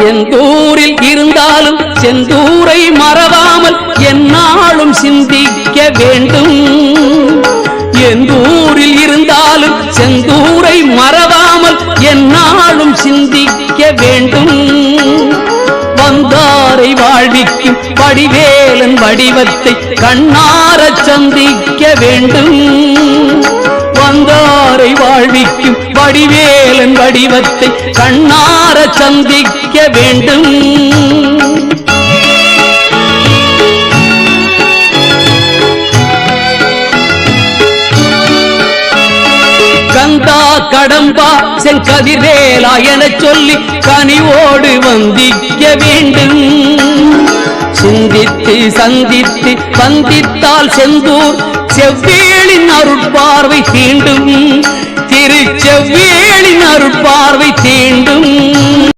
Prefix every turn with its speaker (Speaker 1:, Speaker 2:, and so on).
Speaker 1: எந்தூரில் இருந்தாலும் செந்தூரை மறவாமல் எந்நாளும் சிந்திக்க வேண்டும். எந்தூரில் இருந்தாலும் செந்தூரை மறவாமல் எந்நாளும் சிந்திக்க வேண்டும். வந்தாரை வாழ்விக்கும் வடிவேலன் வடிவத்தை கண்ணார சந்திக்க வேண்டும். வந்தாரை வாழ்விக்கும் வடிவேலன் வடிவத்தை கண்ணார சந்திக்க வேண்டும். கந்தா கடம்பா செங்கதிர்வேலா எனச் சொல்லி கனிவோடு வந்திக்க வேண்டும். சிந்தித்து சந்தித்து வந்தித்தால் செந்தூர் செவ்வேளின் அருட்பார்வை தீண்டும். திருச்செவ்வேளின் அருட்பார்வை தீண்டும்.